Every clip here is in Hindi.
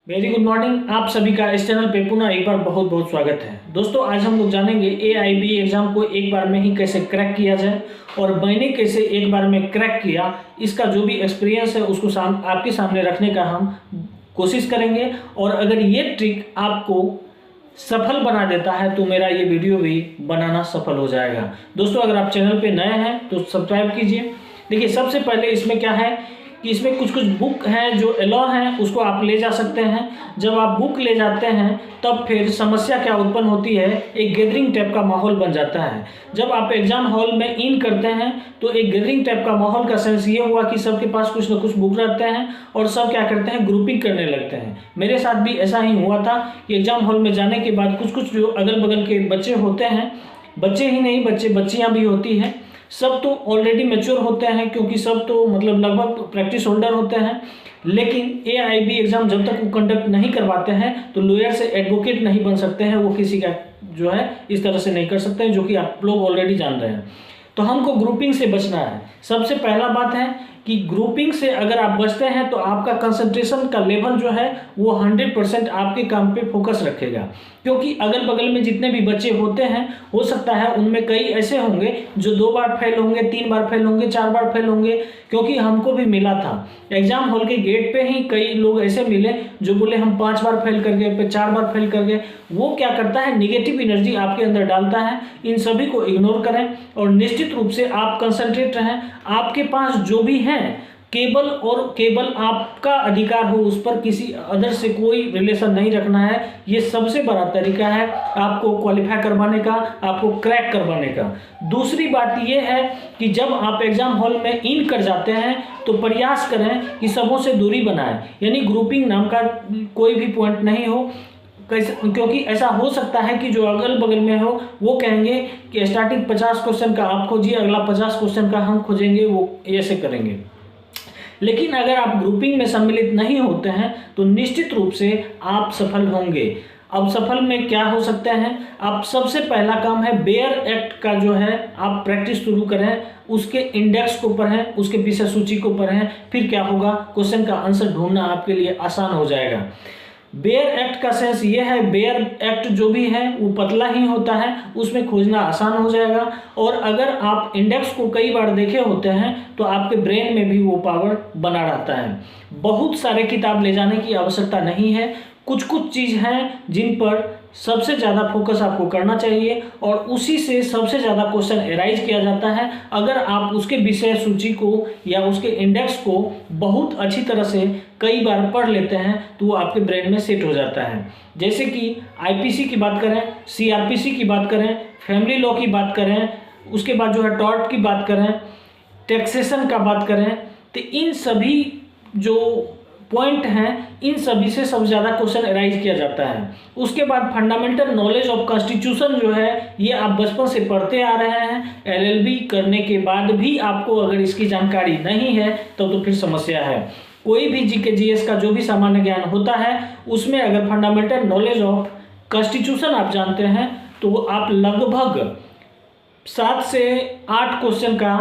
Very good morning. आप सभी का इस चैनल पे पुनः एक बार बहुत बहुत स्वागत है। दोस्तों आज हम लोग जानेंगे AIB एग्जाम को एक बार में ही कैसे क्रैक किया जाए और मैंने कैसे एक बार में क्रैक किया, इसका जो भी एक्सपीरियंस है उसको आपके सामने रखने का हम कोशिश करेंगे। और अगर ये ट्रिक आपको सफल बना देता है तो मेरा ये वीडियो भी बनाना सफल हो जाएगा। दोस्तों अगर आप चैनल पे नए हैं तो सब्सक्राइब कीजिए। देखिए सबसे पहले इसमें क्या है कि इसमें कुछ बुक हैं जो अलाउ हैं, उसको आप ले जा सकते हैं। जब आप बुक ले जाते हैं तब फिर समस्या क्या उत्पन्न होती है, एक गैदरिंग टाइप का माहौल बन जाता है। जब आप एग्जाम हॉल में इन करते हैं तो एक गैदरिंग टाइप का माहौल का सेंस ये हुआ कि सबके पास कुछ ना कुछ बुक रहते हैं और सब क्या करते हैं, ग्रुपिंग करने लगते हैं। मेरे साथ भी ऐसा ही हुआ था कि एग्जाम हॉल में जाने के बाद कुछ जो अगल बगल के बच्चे होते हैं, बच्चे ही नहीं बच्चियाँ भी होती हैं, सब तो ऑलरेडी मैच्योर होते हैं क्योंकि सब तो मतलब लगभग प्रैक्टिस होल्डर होते हैं। लेकिन AIB एग्जाम जब तक वो कंडक्ट नहीं करवाते हैं तो लॉयर से एडवोकेट नहीं बन सकते हैं, वो किसी का जो है इस तरह से नहीं कर सकते हैं, जो कि आप लोग ऑलरेडी जान रहे हैं। तो हमको ग्रुपिंग से बचना है। सबसे पहला बात है कि ग्रुपिंग से अगर आप बचते हैं तो आपका कंसंट्रेशन का लेवल जो है वो 100% आपके काम पे फोकस रखेगा। क्योंकि अगल बगल में जितने भी बच्चे होते हैं हो सकता है उनमें कई ऐसे होंगे जो 2 बार फेल होंगे, 3 बार फेल होंगे, 4 बार फेल होंगे। क्योंकि हमको भी मिला था एग्जाम हॉल के गेट पे ही कई लोग ऐसे मिले जो बोले हम 5 बार फेल कर गए, फिर 4 बार फेल कर गए। वो क्या करता है, निगेटिव एनर्जी आपके अंदर डालता है। इन सभी को इग्नोर करें और निश्चित रूप से आप कंसंट्रेट रहें। आपके पास जो भी है केवल और केवल आपका अधिकार हो, उस पर किसी अदर से कोई रिलेशन नहीं रखना है। ये सबसे बड़ा तरीका है आपको क्वालिफाई करवाने का, आपको क्रैक करवाने का। दूसरी बात ये है कि जब आप एग्जाम हॉल में इन कर जाते हैं तो प्रयास करें कि सबों से दूरी बनाएं, यानी ग्रुपिंग नाम का कोई भी पॉइंट नहीं हो। क्योंकि ऐसा हो सकता है कि जो अगल बगल में हो वो कहेंगे कि स्टार्टिंग 50 क्वेश्चन का आप खोजिए, अगला 50 क्वेश्चन का हम खोजेंगे, वो ऐसे करेंगे। लेकिन अगर आप ग्रुपिंग में सम्मिलित नहीं होते हैं तो निश्चित रूप से आप सफल होंगे। अब सफल में क्या हो सकते हैं, आप सबसे पहला काम है बेयर एक्ट का जो है आप प्रैक्टिस शुरू करें, उसके इंडेक्स को पढ़ें, उसके विषय सूची को पढ़ें। फिर क्या होगा, क्वेश्चन का आंसर ढूंढना आपके लिए आसान हो जाएगा। बेयर एक्ट का सेंस ये है, बेयर एक्ट जो भी है वो पतला ही होता है, उसमें खोजना आसान हो जाएगा। और अगर आप इंडेक्स को कई बार देखे होते हैं तो आपके ब्रेन में भी वो पावर बना रहता है। बहुत सारे किताब ले जाने की आवश्यकता नहीं है, कुछ कुछ चीज़ हैं जिन पर सबसे ज़्यादा फोकस आपको करना चाहिए और उसी से सबसे ज़्यादा क्वेश्चन एराइज किया जाता है। अगर आप उसके विषय सूची को या उसके इंडेक्स को बहुत अच्छी तरह से कई बार पढ़ लेते हैं तो वो आपके ब्रेन में सेट हो जाता है। जैसे कि IPC की बात करें, CRPC की बात करें, फैमिली लॉ की बात करें, उसके बाद जो है टॉर्ट की बात करें, टैक्सेशन का बात करें, तो इन सभी जो पॉइंट हैं इन सभी से सबसे ज़्यादा क्वेश्चन एराइज किया जाता है। उसके बाद फंडामेंटल नॉलेज ऑफ कॉन्स्टिट्यूशन जो है ये आप बचपन से पढ़ते आ रहे हैं। LLB करने के बाद भी आपको अगर इसकी जानकारी नहीं है तो फिर समस्या है। कोई भी GK GS का जो भी सामान्य ज्ञान होता है उसमें अगर फंडामेंटल नॉलेज ऑफ कॉन्स्टिट्यूशन आप जानते हैं तो आप लगभग 7 से 8 क्वेश्चन का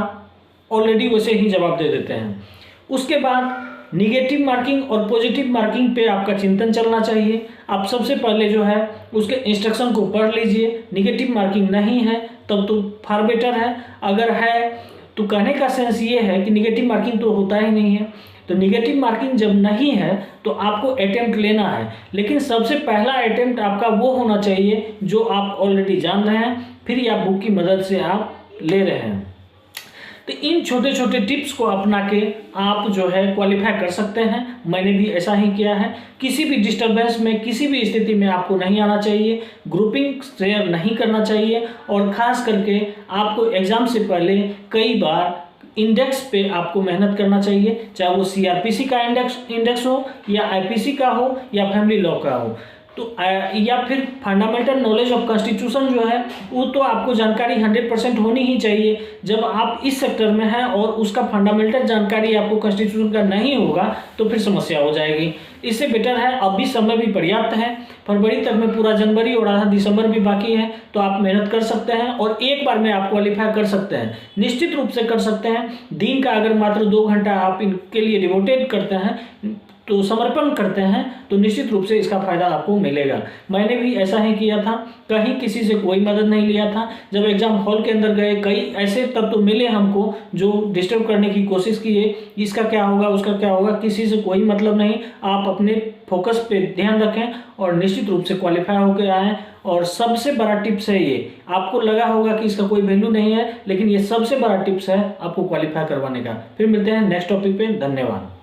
ऑलरेडी वैसे ही जवाब दे देते हैं। उसके बाद निगेटिव मार्किंग और पॉजिटिव मार्किंग पे आपका चिंतन चलना चाहिए। आप सबसे पहले जो है उसके इंस्ट्रक्शन को पढ़ लीजिए। निगेटिव मार्किंग नहीं है तब तो फार बेटर है, अगर है तो कहने का सेंस ये है कि निगेटिव मार्किंग तो होता ही नहीं है। तो निगेटिव मार्किंग जब नहीं है तो आपको अटेम्प्ट लेना है, लेकिन सबसे पहला अटेम्प्ट आपका वो होना चाहिए जो आप ऑलरेडी जान रहे हैं, फिर या बुक की मदद से आप ले रहे हैं। तो इन छोटे छोटे टिप्स को अपना के आप जो है क्वालिफाई कर सकते हैं। मैंने भी ऐसा ही किया है। किसी भी डिस्टर्बेंस में, किसी भी स्थिति में आपको नहीं आना चाहिए, ग्रुपिंग शेयर नहीं करना चाहिए और ख़ास करके आपको एग्ज़ाम से पहले कई बार इंडेक्स पे आपको मेहनत करना चाहिए, चाहे वो CRPC का इंडेक्स हो या IPC का हो या फैमिली लॉ का हो, तो या फिर फंडामेंटल नॉलेज ऑफ कॉन्स्टिट्यूशन जो है वो तो आपको जानकारी 100% होनी ही चाहिए। जब आप इस सेक्टर में हैं और उसका फंडामेंटल जानकारी आपको कॉन्स्टिट्यूशन का नहीं होगा तो फिर समस्या हो जाएगी। इससे बेटर है, अभी समय भी पर्याप्त है, फरवरी तक में पूरा जनवरी और आधा दिसंबर भी बाकी है, तो आप मेहनत कर सकते हैं और एक बार में आप क्वालिफाई कर सकते हैं, निश्चित रूप से कर सकते हैं। दिन का अगर मात्र 2 घंटा आप इनके लिए डिवोटेड करते हैं तो समर्पण करते हैं तो निश्चित रूप से इसका फायदा आपको मिलेगा। मैंने भी ऐसा ही किया था, कहीं किसी से कोई मदद नहीं लिया था। जब एग्जाम हॉल के अंदर गए, कई ऐसे तत्व मिले हमको जो डिस्टर्ब करने की कोशिश किए, इसका क्या होगा उसका क्या होगा, किसी से कोई मतलब नहीं। आप अपने फोकस पे ध्यान रखें और निश्चित रूप से क्वालिफाई होकर आए। और सबसे बड़ा टिप्स है ये, आपको लगा होगा कि इसका कोई वैल्यू नहीं है, लेकिन ये सबसे बड़ा टिप्स है आपको क्वालिफाई करवाने का। फिर मिलते हैं नेक्स्ट टॉपिक पे। धन्यवाद।